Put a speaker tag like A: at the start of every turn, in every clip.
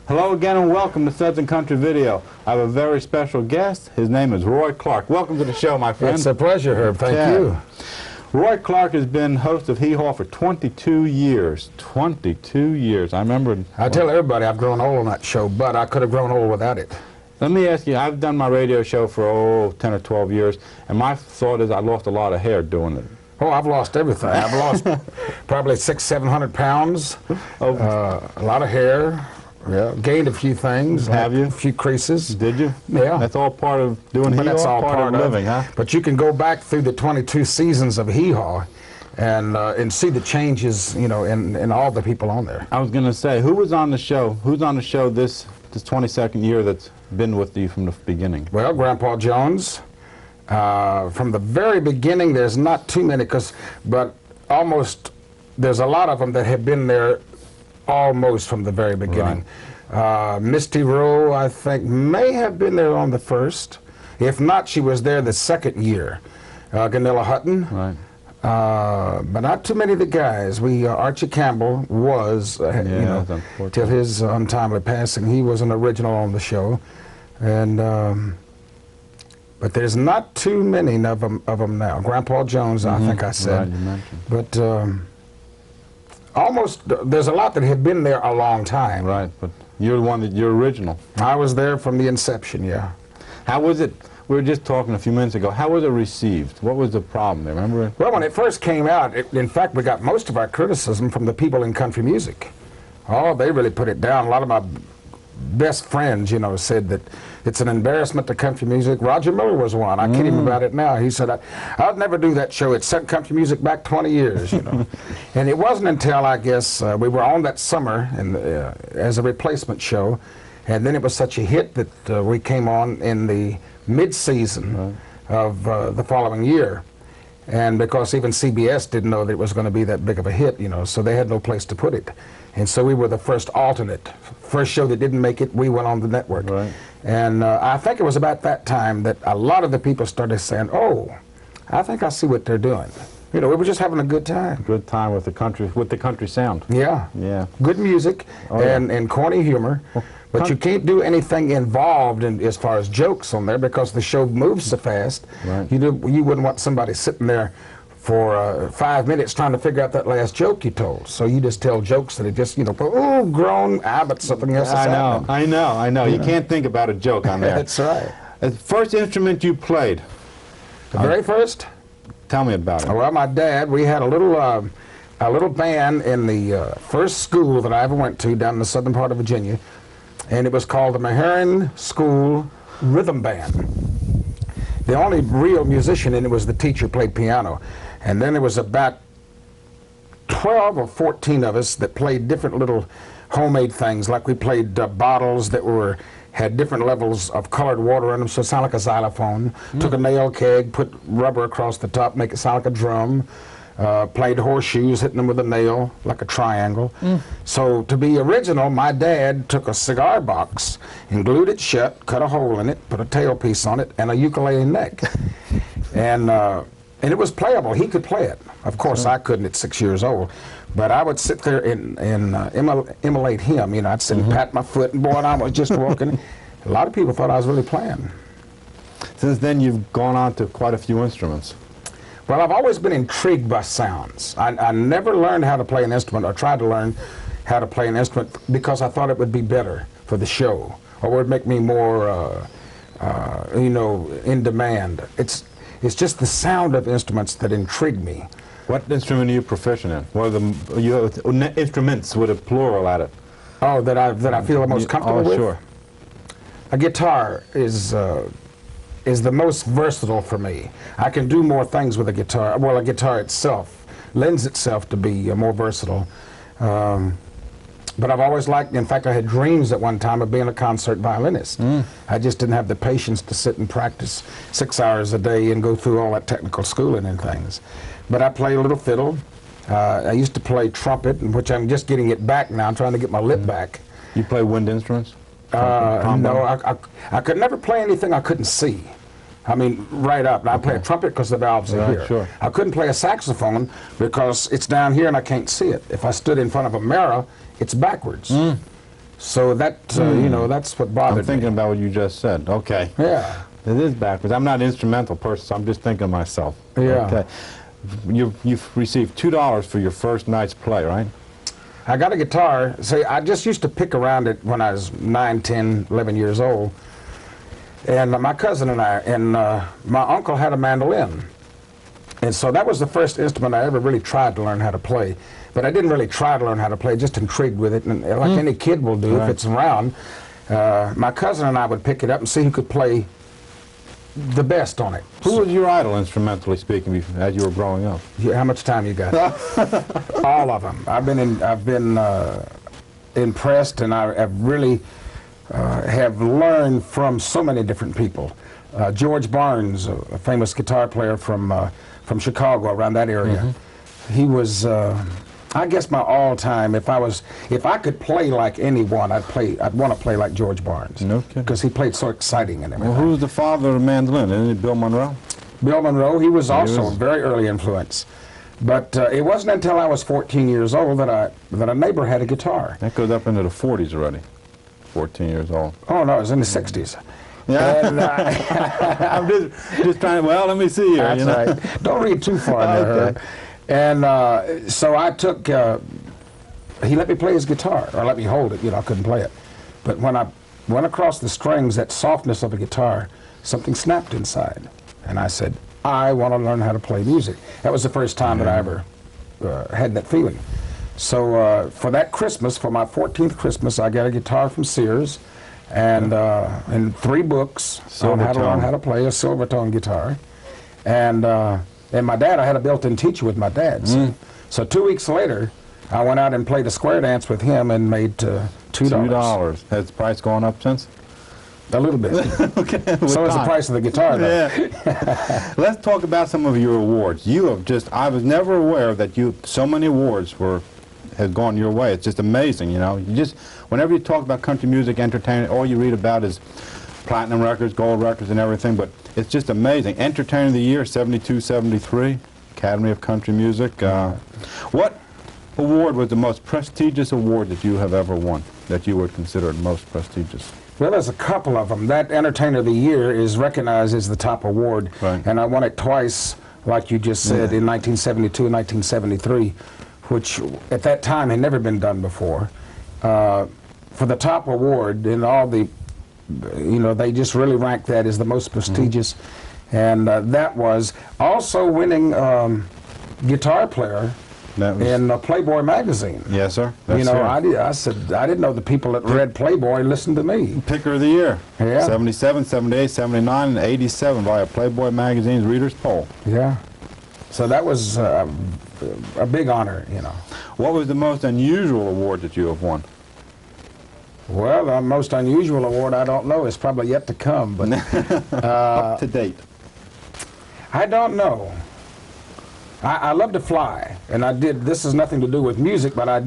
A: Hello again and welcome to Southern Country Video. I have a very special guest. His name is Roy Clark. Welcome to the show, my friend.
B: It's a pleasure, Herb. Thank you.
A: Roy Clark has been host of Hee Haw for 22 years. 22 years. I remember...
B: I tell everybody I've grown old on that show, but I could have grown old without it.
A: Let me ask you, I've done my radio show for 10 or 12 years, and my thought is I lost a lot of hair doing it.
B: Oh, I've lost everything. I've lost probably 600–700 pounds, a lot of hair. Yeah, gained a few things.
A: Have you?
B: A few creases.
A: Did you?
B: Yeah.
A: That's all part of doing Hee Haw?
B: That's all part of
A: living, huh?
B: But you can go back through the 22 seasons of Hee Haw and see the changes, you know, in all the people on there.
A: I was going to say, who was on the show? Who's on the show this 22nd year that's been with you from the beginning?
B: Well, Grandpa Jones. From the very beginning, there's not too many, but almost, there's a lot of them that have been there almost from the very beginning. Right. Misty Rowe, I think, may have been there on the first. If not, she was there the second year. Ganilla Hutton.
A: Right.
B: But not too many of the guys. Archie Campbell was, you know, till his untimely passing. He was an original on the show. And, but there's not too many of them now. Grandpa Jones, I think I said.
A: Right, you mentioned.
B: But almost, there's a lot that have been there a long time.
A: Right, but you're the one you're original.
B: I was there from the inception, yeah.
A: How was it? We were just talking a few minutes ago. How was it received? What was the problem there? Remember?
B: Well, when it first came out, in fact, we got most of our criticism from the people in country music. Oh, they really put it down. A lot of my best friends, you know, said that it's an embarrassment to country music. Roger Miller was one. I kid him about it now. He said, I'd never do that show. It set country music back 20 years, you know. And it wasn't until, I guess, we were on that summer as a replacement show, and then it was such a hit that we came on in the mid-season of the following year. And because even CBS didn't know that it was going to be that big of a hit, you know, so they had no place to put it. And so we were the first alternate. First show that didn't make it, we went on the network.
A: Right.
B: And I think it was about that time that a lot of the people started saying, oh, I think I see what they're doing. You know, we were just having a good time.
A: Good time with the country sound.
B: Yeah.
A: Yeah.
B: Good music and corny humor.
A: Well,
B: but you can't do anything involved as far as jokes on there because the show moves so fast.
A: Right.
B: You wouldn't want somebody sitting there for 5 minutes trying to figure out that last joke you told. So you just tell jokes that are just, you know, oh, grown, but something else is happening.
A: I know. You can't think about a joke on there.
B: That's right.
A: The first instrument you played?
B: The very first?
A: Tell me about it.
B: Well, my dad, we had a little band in the first school that I ever went to down in the southern part of Virginia, and it was called the Meharron School Rhythm Band. The only real musician in it was the teacher, played piano. And then there was about 12 or 14 of us that played different little homemade things, like we played bottles that had different levels of colored water in them, so it sounded like a xylophone. Took a nail keg, put rubber across the top, make it sound like a drum. Played horseshoes, hitting them with a nail, like a triangle. So to be original, my dad took a cigar box and glued it shut, cut a hole in it, put a tailpiece on it, and a ukulele neck. And it was playable. He could play it. Of course, I couldn't at 6 years old. But I would sit there and emulate him. You know, I'd sit and pat my foot, and boy, I was just walking. A lot of people thought I was really playing.
A: Since then, you've gone on to quite a few instruments.
B: Well, I've always been intrigued by sounds. I never learned how to play an instrument or tried to learn how to play an instrument because I thought it would be better for the show or would make me more, you know, in demand. It's just the sound of instruments that intrigue me.
A: What instrument are you proficient in? What are the instruments with a plural at it?
B: Oh, that I feel the most comfortable with?
A: Sure.
B: A guitar is the most versatile for me. I can do more things with a guitar. Well, a guitar itself lends itself to be more versatile. But I've always liked, in fact, I had dreams at one time of being a concert violinist. I just didn't have the patience to sit and practice 6 hours a day and go through all that technical schooling and things. But I play a little fiddle. I used to play trumpet, which I'm just getting it back now. I'm trying to get my lip back.
A: You play wind instruments?
B: No, I could never play anything I couldn't see. I mean, right up. Now, I play a trumpet because the valves are here.
A: Sure.
B: I couldn't play a saxophone because it's down here and I can't see it. If I stood in front of a mirror, it's backwards. So that, you know, that's what bothered
A: I'm thinking
B: me.
A: about what you just said. Okay.
B: Yeah.
A: It is backwards. I'm not an instrumental person, so I'm just thinking of myself.
B: Yeah.
A: Okay. You've received $2 for your first night's play, right?
B: I got a guitar. See, I just used to pick around it when I was 9, 10, 11 years old. And my cousin and I, and my uncle had a mandolin. And so that was the first instrument I ever really tried to learn how to play. But I didn't really try to learn how to play, just intrigued with it. And like any kid will do if it's around, my cousin and I would pick it up and see who could play the best on it.
A: Who was your idol, instrumentally speaking, as you were growing up?
B: How much time you got? All of them. I've been impressed, and I've really have learned from so many different people. George Barnes, a famous guitar player from Chicago, around that area. He was, I guess, my all-time. If I could play like anyone, I'd want to play like George Barnes.
A: No kidding.
B: Because he played so exciting and everything.
A: Well, who's the father of the mandolin? Isn't it Bill Monroe?
B: Bill Monroe. He was also a very early influence. But it wasn't until I was 14 years old that a neighbor had a guitar.
A: That goes up into the 40s already. 14 years old.
B: Oh no, it was in the 60s.
A: Yeah.
B: And,
A: I'm just trying to, well, let me see here.
B: That's
A: you know?
B: right. Don't read too far in there,
A: Okay.
B: Herb. And so I took, he let me play his guitar, or let me hold it, you know, I couldn't play it. But when I went across the strings, that softness of a guitar, something snapped inside. And I said, I want to learn how to play music. That was the first time that I ever had that feeling. So for that Christmas, for my 14th Christmas, I got a guitar from Sears, and 3 books on how to learn how to play a Silvertone guitar. And my dad, I had a built-in teacher with my dad. So 2 weeks later, I went out and played a square dance with him and made $2.
A: $2. Has the price gone up since?
B: A little bit.
A: Okay.
B: So is the price of the guitar, though.
A: Yeah. Let's talk about some of your awards. You have just, I was never aware that so many awards have gone your way. It's just amazing, you know. Whenever you talk about country music, entertainment, all you read about is platinum records, gold records, and everything, but it's just amazing. Entertainer of the Year, 72, 73, Academy of Country Music. What award was the most prestigious award that you have ever won, that you would consider most prestigious?
B: Well, there's a couple of them. That Entertainer of the Year is recognized as the top award,
A: Right.
B: and I won it twice, like you just said, in 1972 and 1973, which at that time had never been done before. For the top award, and all the, you know, they just really ranked that as the most prestigious, and that was also winning guitar player in Playboy magazine.
A: Yes, sir.
B: You know, I said, I didn't know the people that read Playboy listened to me.
A: Picker of the Year.
B: Yeah.
A: 77, 78, 79, and 87 by a Playboy magazine's Reader's Poll.
B: Yeah. So that was a big honor, you know.
A: What was the most unusual award that you have won?
B: Well, the most unusual award, I don't know. It's probably yet to come, but
A: Up to date.
B: I don't know. I love to fly, and I did. This has nothing to do with music, but I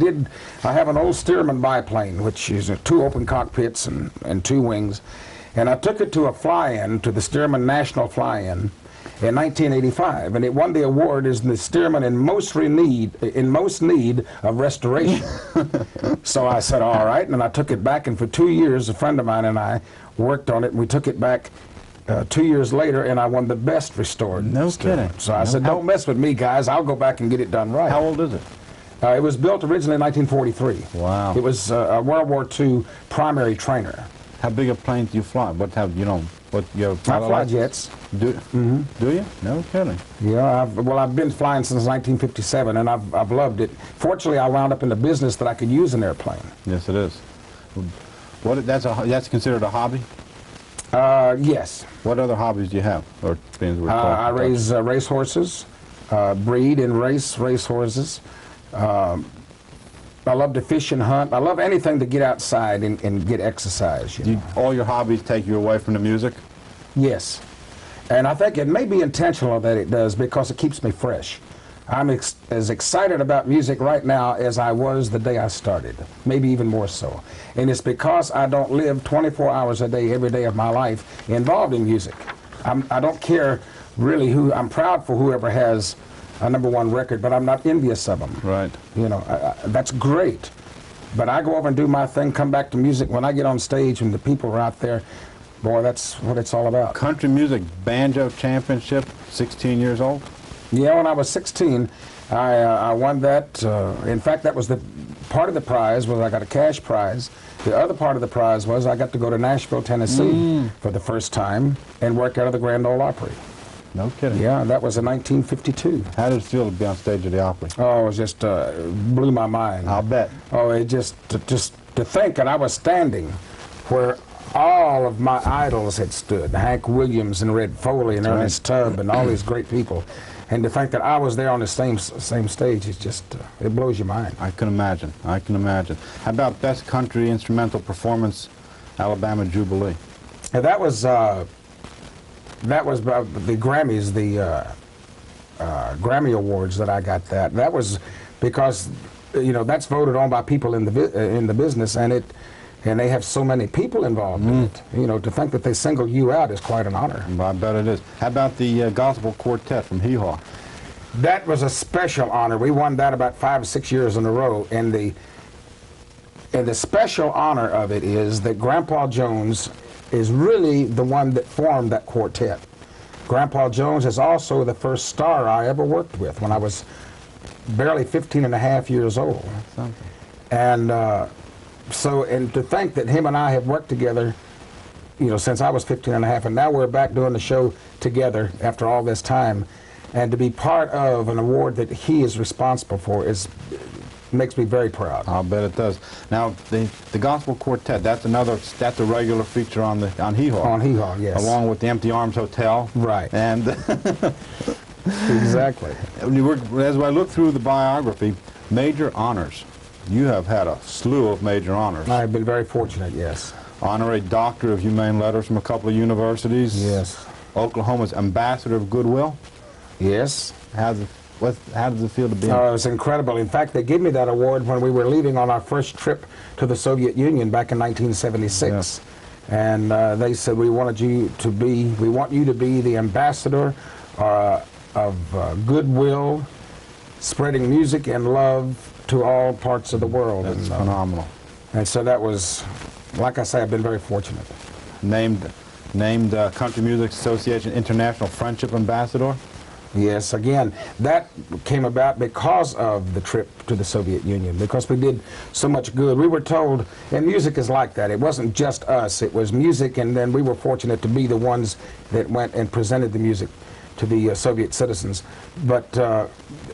B: have an old Stearman biplane, which is 2 open cockpits and 2 wings, and I took it to a fly-in, to the Stearman National Fly-In, in 1985, and it won the award as the Stearman in most need of restoration. So I said, all right, and I took it back, and for 2 years, a friend of mine and I worked on it, and we took it back 2 years later, and I won the best restored.
A: No kidding.
B: So I said, don't mess with me, guys. I'll go back and get it done right.
A: How old is it?
B: It was built originally in 1943.
A: Wow.
B: It was a World War II primary trainer.
A: How big a plane do you fly? What have you know? What you have?
B: I fly jets.
A: Do you? No kidding.
B: Yeah, I've been flying since 1957, and I've loved it. Fortunately, I wound up in a business that I could use an airplane.
A: Yes, it is. That's considered a hobby?
B: Yes.
A: What other hobbies do you have? Or things we're talking
B: I
A: about?
B: raise race horses, breed and race horses. I love to fish and hunt. I love anything to get outside and get exercise. You know?
A: All your hobbies take you away from the music?
B: Yes. And I think it may be intentional that it does, because it keeps me fresh. I'm as excited about music right now as I was the day I started, maybe even more so. And it's because I don't live 24 hours a day, every day of my life, involved in music. I don't care really I'm proud for whoever has a #1 record, but I'm not envious of them.
A: Right.
B: You know, that's great. But I go over and do my thing, come back to music. When I get on stage and the people are out there, boy, that's what it's all about.
A: Country Music Banjo Championship, 16 years old?
B: Yeah, when I was 16, I won that. In fact, that was the part of the prize was I got a cash prize. The other part of the prize was I got to go to Nashville, Tennessee for the first time and work out of the Grand Ole Opry.
A: No kidding.
B: Yeah, that was in 1952.
A: How did it feel to be on stage at the Opry?
B: Oh, it was just blew my mind.
A: I'll bet.
B: Oh, it just to think that I was standing where all of my idols had stood, Hank Williams and Red Foley and Ernest Tubb and all these great people. And to think that I was there on the same stage, it's just, it blows your mind.
A: I can imagine. I can imagine. How about Best Country Instrumental Performance, Alabama Jubilee?
B: And that was the Grammys, the Grammy Awards that I got that. That was because, you know, that's voted on by people in the business, and they have so many people involved in it. You know, to think that they single you out is quite an honor.
A: I bet it is. How about the Gospel Quartet from Hee Haw?
B: That was a special honor. We won that about 5 or 6 years in a row, and the special honor of it is that Grandpa Jones is really the one that formed that quartet. Grandpa Jones is also the first star I ever worked with when I was barely 15 and a half years old. And and to think that him and I have worked together, you know, since I was 15 and a half, and now we're back doing the show together after all this time, and to be part of an award that he is responsible for makes me very proud.
A: I'll bet it does. Now, the Gospel Quartet, that's a regular feature on Hee Haw.
B: On Hee Haw, yes.
A: Along with the Empty Arms Hotel.
B: Right.
A: And
B: exactly.
A: As I look through the biography, major honors. You have had a slew of major honors.
B: I've been very fortunate, yes.
A: Honorary Doctor of Humane Letters from a couple of universities.
B: Yes.
A: Oklahoma's Ambassador of Goodwill.
B: Yes.
A: How does it feel to be?
B: It was incredible. In fact, they gave me that award when we were leaving on our first trip to the Soviet Union back in 1976.
A: Yes.
B: And they said, we want you to be the ambassador of goodwill, spreading music and love to all parts of the world.
A: That's phenomenal.
B: And so that was, like I say, I've been very fortunate.
A: Named Country Music Association International Friendship Ambassador.
B: Yes, again, that came about because of the trip to the Soviet Union, because we did so much good. We were told, and music is like that, it wasn't just us, it was music, and then we were fortunate to be the ones that went and presented the music to the Soviet citizens. But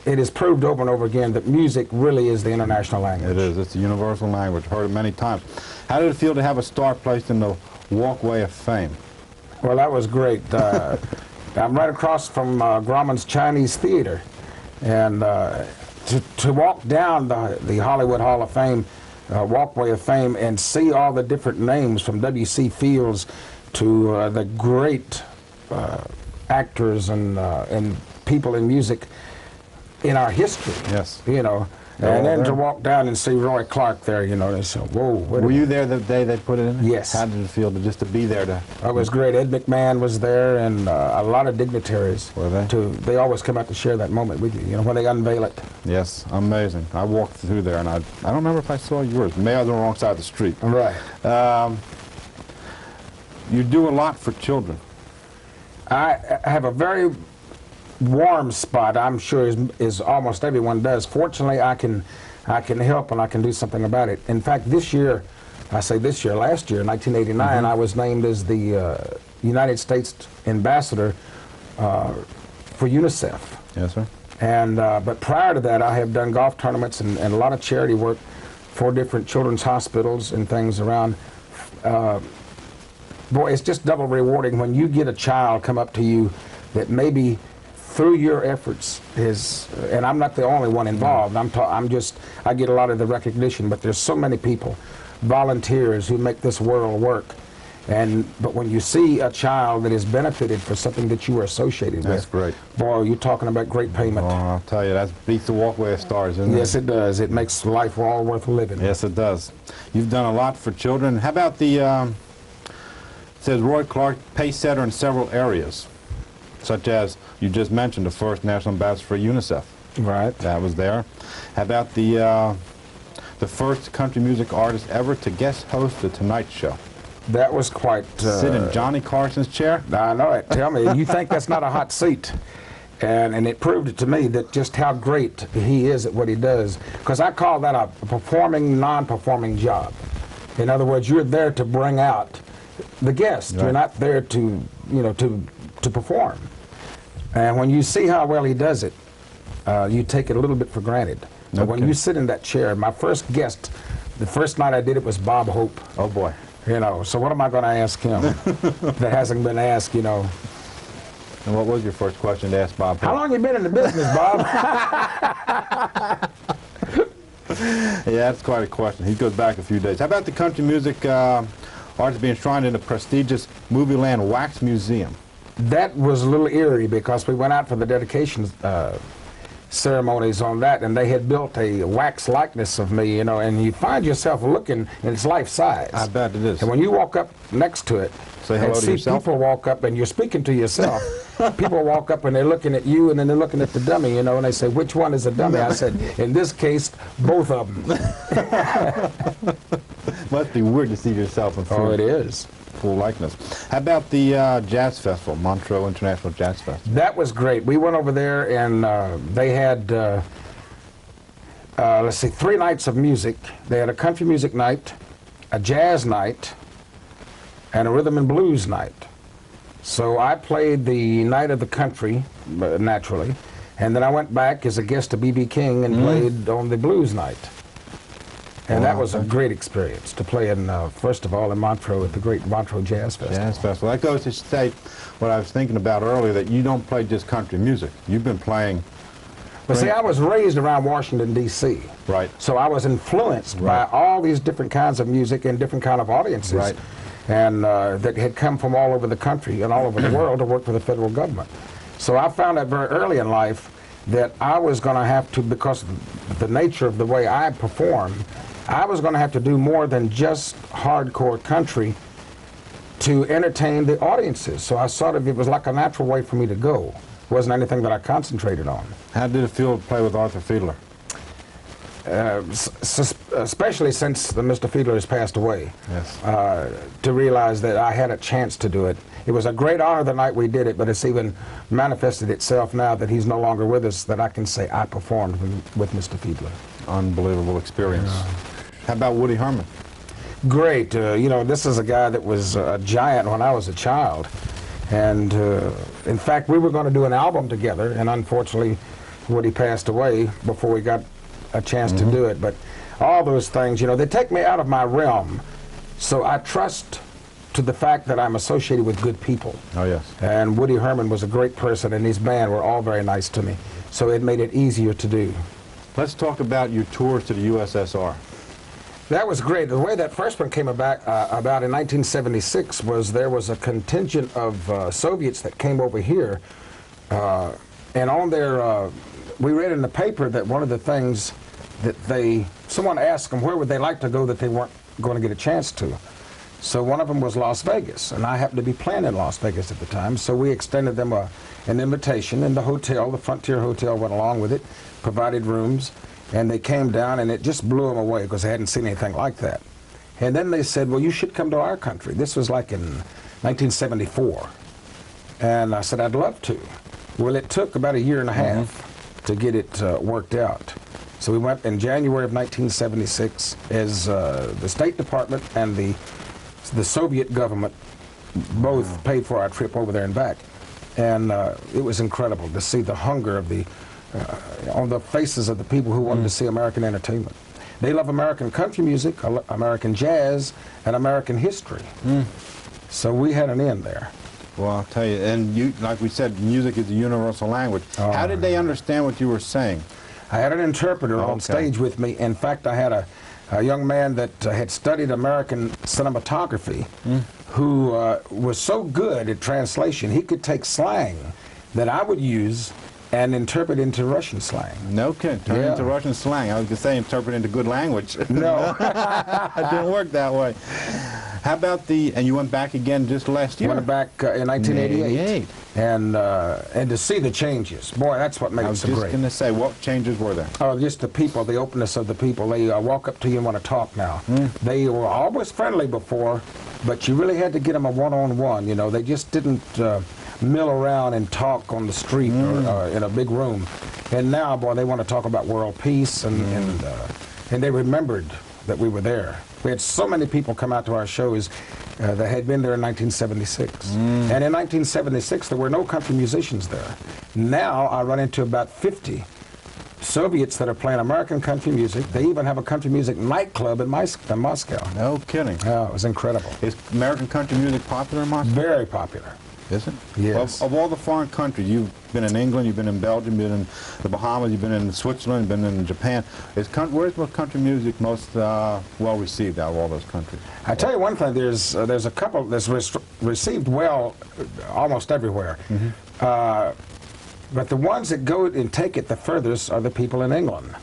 B: it is proved over and over again that music really is the international language.
A: It is. It's a universal language. Heard it many times. How did it feel to have a star placed in the Walkway of Fame?
B: Well, that was great. I'm right across from Grauman's Chinese Theater, and to walk down the Hollywood Hall of Fame, Walkway of Fame, and see all the different names from W.C. Fields to the great actors and people in music in our history.
A: Yes.
B: You know, and then to walk down and see Roy Clark there, you know, they said, whoa.
A: Were you there the day they put it in?
B: Yes.
A: How did it feel to be there?
B: It was great. Ed McMahon was there, and a lot of dignitaries.
A: Were they?
B: They always come out to share that moment with you know, when they unveil it.
A: Yes, amazing. I walked through there, and I don't remember if I saw yours. Maybe I was on the wrong side of the street.
B: Right.
A: You do a lot for children.
B: I have a very warm spot, I'm sure, as almost everyone does. Fortunately, I can help and I can do something about it. In fact, this year, last year, 1989, I was named as the United States Ambassador for Unicef.
A: Yes, sir.
B: And but prior to that, I have done golf tournaments and a lot of charity work for different children's hospitals and things around. Boy, it's just double rewarding when you get a child come up to you that maybe through your efforts and I'm not the only one involved. I get a lot of the recognition, but there's so many people, volunteers who make this world work. But when you see a child that is benefited for something that you were associated with,
A: that's great.
B: Boy, you're talking about great payment.
A: Oh, I'll tell you, that beats the Walkway of Stars, isn't it?
B: Yes, it does. It makes life all worth living.
A: Yes, it does. You've done a lot for children. How about it says Roy Clark, pace setter in several areas, such as you just mentioned, the first national ambassador for UNICEF.
B: Right.
A: That was there. How about the the first country music artist ever to guest host The Tonight Show.
B: That was quite...
A: Sit in Johnny Carson's chair?
B: I know it. Tell me, you think that's not a hot seat? And it proved it to me that just how great he is at what he does. Because I call that a performing, non-performing job. In other words, you're there to bring out the guest. Right. You're not there to, you know, to perform. And when you see how well he does it, you take it a little bit for granted. But when you sit in that chair, my first guest, the first night I did it was Bob Hope.
A: Oh boy.
B: You know, so what am I going to ask him that hasn't been asked, you know?
A: And what was your first question to ask Bob Hope?
B: How long you been in the business, Bob?
A: Yeah, that's quite a question. He goes back a few days. How about the country music artist being enshrined in the prestigious Movieland Wax Museum?
B: That was a little eerie because we went out for the dedication ceremonies on that, and they had built a wax likeness of me, you know, and you find yourself looking, and it's life size.
A: I bet it is.
B: And when you walk up next to it,
A: say hello to yourself.
B: People walk up, and you're speaking to yourself. People walk up, and they're looking at you, and then they're looking at the dummy, you know, and they say, which one is a dummy? I said, in this case, both of them.
A: Must be weird to see yourself in full.
B: Oh, it is.
A: Full likeness. How about the Jazz Festival, Montreux International Jazz Festival? That
B: was great. We went over there, and they had, let's see, 3 nights of music. They had a country music night, a jazz night, and a rhythm and blues night. So I played the night of the country, naturally, and then I went back as a guest to B.B. King and played on the blues night. And that was a great experience to play in, first of all, in Montreux at the great Montreux Jazz Festival.
A: Jazz Festival. That goes to state what I was thinking about earlier, that you don't play just country music. You've been playing...
B: But see, I was raised around Washington, D.C.
A: Right.
B: So I was influenced by all these different kinds of music and different kind of audiences.
A: Right.
B: And that had come from all over the country and all over the world to work for the federal government. So I found out very early in life that I was going to have to, because of the nature of the way I perform, I was going to have to do more than just hardcore country to entertain the audiences. So I sort of, it was like a natural way for me to go. It wasn't anything that I concentrated on.
A: How did it feel to play with Arthur Fiedler?
B: Especially since Mr. Fiedler has passed away.
A: Yes.
B: To realize that I had a chance to do it. It was a great honor the night we did it, but it's even manifested itself now that he's no longer with us, that I can say I performed with Mr. Fiedler.
A: Unbelievable experience. How about Woody Herman?
B: Great. You know, this is a guy that was a giant when I was a child. And in fact, we were going to do an album together, and unfortunately, Woody passed away before we got a chance to do it. But all those things, you know, they take me out of my realm. So I trust to the fact that I'm associated with good people.
A: Oh, yes.
B: And Woody Herman was a great person, and his band were all very nice to me. So it made it easier to do.
A: Let's talk about your tours to the USSR.
B: That was great. The way that first one came about in 1976 was there was a contingent of Soviets that came over here, and on their, we read in the paper that one of the things that someone asked them where would they like to go that they weren't going to get a chance to. So one of them was Las Vegas, and I happened to be playing in Las Vegas at the time, so we extended them an invitation, and the hotel, the Frontier Hotel, went along with it, provided rooms. And they came down, and it just blew them away because they hadn't seen anything like that. And then they said, well, you should come to our country. This was like in 1974. And I said, I'd love to. Well, it took about a year and a half to get it worked out. So we went in January of 1976 as the State Department and the Soviet government both paid for our trip over there and back. And it was incredible to see the hunger of on the faces of the people who wanted to see American entertainment. They love American country music, American jazz, and American history. So we had an end there.
A: Well, I'll tell you, and you, like we said, music is a universal language. How did they understand what you were saying?
B: I had an interpreter on stage with me. In fact, I had a young man that had studied American cinematography who was so good at translation, he could take slang that I would use and interpret into Russian slang.
A: No kidding, turn into Russian slang. I was going to say interpret into good language.
B: No.
A: It didn't work that way. How about and you went back again just last year?
B: Went back in 1988.
A: 88.
B: And to see the changes, boy, that's what made it so great.
A: I was just going to say, what changes were there?
B: Oh, just the people, the openness of the people. They walk up to you and want to talk now. They were always friendly before, but you really had to get them a one-on-one, you know. They just didn't mill around and talk on the street or in a big room. And now, boy, they want to talk about world peace, and they remembered that we were there. We had so many people come out to our shows that had been there in 1976. And in 1976, there were no country musicians there. Now, I run into about 50 Soviets that are playing American country music. They even have a country music nightclub in Moscow.
A: No kidding.
B: Yeah, it was incredible.
A: Is American country music popular in Moscow?
B: Very popular.
A: Is it?
B: Yes.
A: Of all the foreign countries, you've been in England, you've been in Belgium, you've been in the Bahamas, you've been in Switzerland, you've been in Japan. Where's country music most well received out of all those countries?
B: I tell you one thing, there's a couple that's received well almost everywhere. But the ones that go and take it the furthest are the people in England.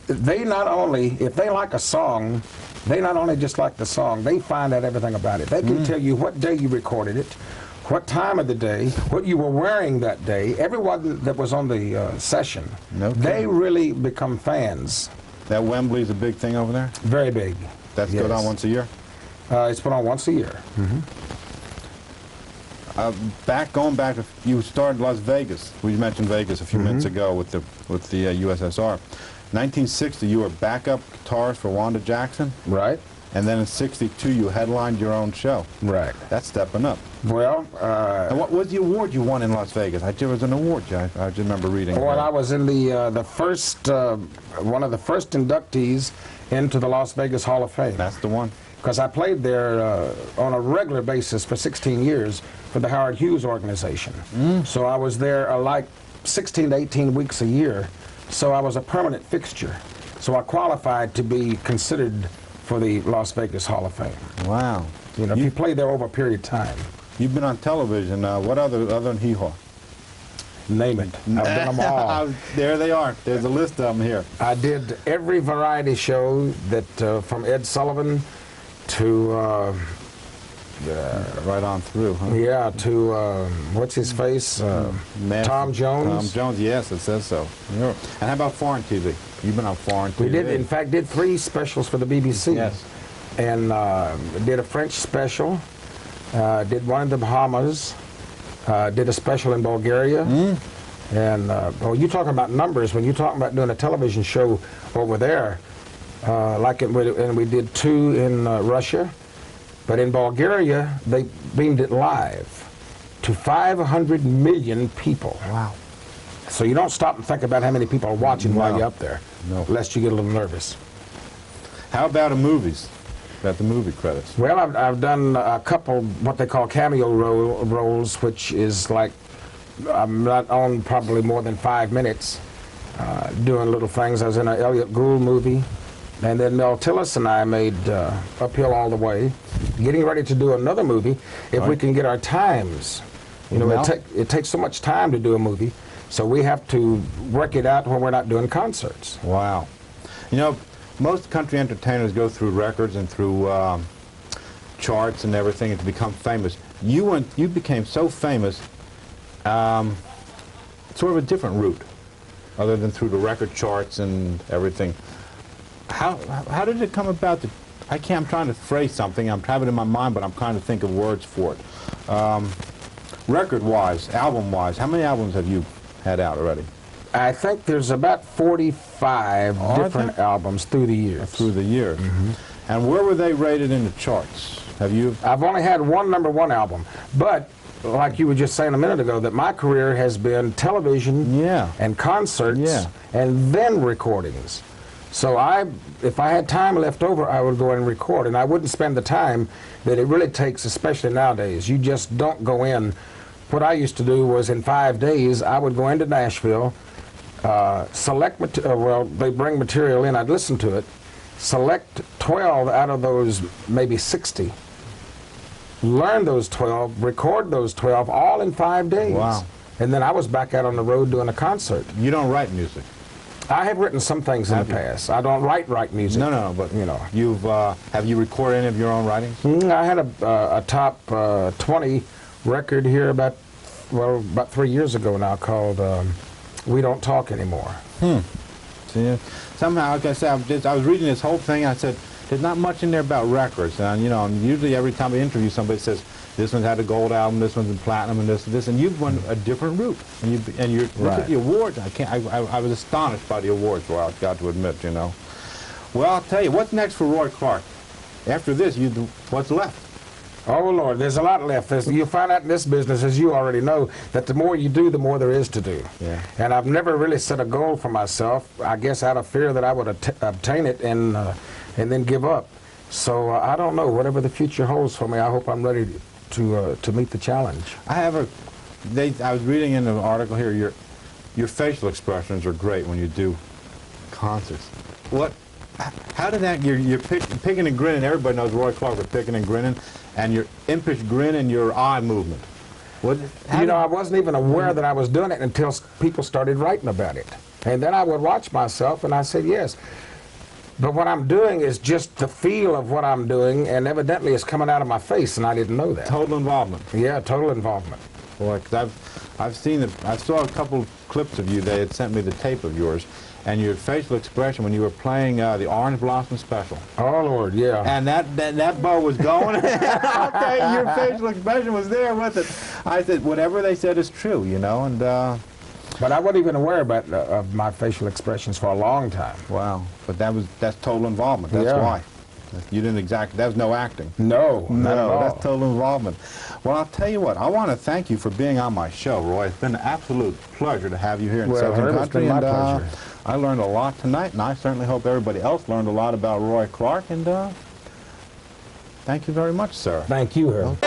B: They not only, if they like a song, they not only just like the song, they find out everything about it. They can tell you what day you recorded it, what time of the day, what you were wearing that day. Everyone that was on the session, they really become fans.
A: That Wembley's a big thing over there?
B: Very big.
A: That's put on once a year?
B: It's put on once a year.
A: Going back, you started Las Vegas. We mentioned Vegas a few minutes ago with the USSR. 1960, you were backup guitarist for Wanda Jackson.
B: Right.
A: And then in 62, you headlined your own show. Right. That's stepping up.
B: Well,
A: and what was the award you won in Las Vegas? There was an award, I just remember reading.
B: Well, I was in the first, one of the first inductees into the Las Vegas Hall of Fame.
A: That's the one.
B: Because I played there on a regular basis for 16 years for the Howard Hughes organization. So I was there like 16 to 18 weeks a year. So I was a permanent fixture. So I qualified to be considered for the Las Vegas Hall of Fame.
A: Wow.
B: You know, if you play there over a period of time.
A: You've been on television. What other than Hee Haw?
B: Name it. I've done them all.
A: There they are. There's a list of them here.
B: I did every variety show that from Ed Sullivan to
A: right on through, huh?
B: Yeah, to what's his face? Tom Jones.
A: Tom Jones, yes, it says so. And how about foreign TV? You've been on foreign TV.
B: We did, in fact, did 3 specials for the BBC. Yes. And did a French special, did one in the Bahamas, did a special in Bulgaria. And well, you're talking about numbers. When you're talking about doing a television show over there, and we did 2 in Russia. But in Bulgaria, they beamed it live to 500 million people. Wow. So you don't stop and think about how many people are watching while you're up there, lest you get a little nervous.
A: How about movies? About the movie credits?
B: Well, I've done a couple what they call cameo roles, which is like, I'm not on probably more than 5 minutes doing little things. I was in an Elliot Gould movie. And then Mel Tillis and I made Uphill All the Way, getting ready to do another movie if we can get our times. You know, it takes so much time to do a movie, so we have to work it out when we're not doing concerts.
A: Wow. You know, most country entertainers go through records and through charts and everything and to become famous. You became so famous, sort of a different route, other than through the record charts and everything. How did it come about that, I'm trying to phrase something, I'm having it in my mind, but I'm trying to think of words for it. Record-wise, album-wise, how many albums have you had out already?
B: I think there's about 45 different albums through the years.
A: Through the years. And where were they rated in the charts?
B: I've only had one #1 album, but like you were just saying a minute ago, that my career has been television and concerts and then recordings. So if I had time left over, I would go and record, and I wouldn't spend the time that it really takes, especially nowadays. You just don't go in. What I used to do was in 5 days, I would go into Nashville, select, well, they bring material in, I'd listen to it, select 12 out of those maybe 60, learn those 12, record those 12, all in 5 days.
A: Wow.
B: And then I was back out on the road doing a concert.
A: You don't write music?
B: I have written some things in the past. I don't write music.
A: No, but you know, you've have you recorded any of your own writings?
B: I had a top 20 record here about 3 years ago now called "We Don't Talk Anymore."
A: See, somehow, like I said, I was reading this whole thing. I said, there's not much in there about records, and you know, and usually every time I interview somebody, it says this one's had a gold album, this one's in platinum, and this, and you've won a different route. And you look at the awards. I was astonished by the awards. Well, I've got to admit, you know. Well, I'll tell you, what's next for Roy Clark? After this, what's left?
B: Oh, Lord, there's a lot left. You find out in this business, as you already know, that the more you do, the more there is to do.
A: Yeah.
B: And I've never really set a goal for myself, I guess out of fear that I would obtain it and then give up. So I don't know. Whatever the future holds for me, I hope I'm ready to meet the challenge.
A: I was reading in an article here, your facial expressions are great when you do concerts. How did that, you're picking and grinning, everybody knows Roy Clark for picking and grinning, and your impish grin and your eye movement.
B: You know, I wasn't even aware that I was doing it until people started writing about it. And then I would watch myself and I said, yes. But what I'm doing is just the feel of what I'm doing, and evidently it's coming out of my face, and I didn't know that.
A: Total involvement.
B: Yeah, total involvement.
A: Boy, 'cause I've seen it. I saw a couple clips of you. They had sent me the tape of yours, and your facial expression when you were playing the Orange Blossom Special.
B: Oh Lord, yeah.
A: And that bow was going. I'll tell you, your facial expression was there with it. I said, whatever they said is true, you know, and.
B: But I wasn't even aware of my facial expressions for a long time.
A: Wow, but that's total involvement. That's why. You didn't exactly. That was no acting.
B: No, not at all.
A: That's total involvement. Well, I'll tell you what. I want to thank you for being on my show, Roy. It's been an absolute pleasure to have you here in Southern Country.
B: It's been my pleasure.
A: I learned a lot tonight, and I certainly hope everybody else learned a lot about Roy Clark. And thank you very much, sir.
B: Thank you, Harold.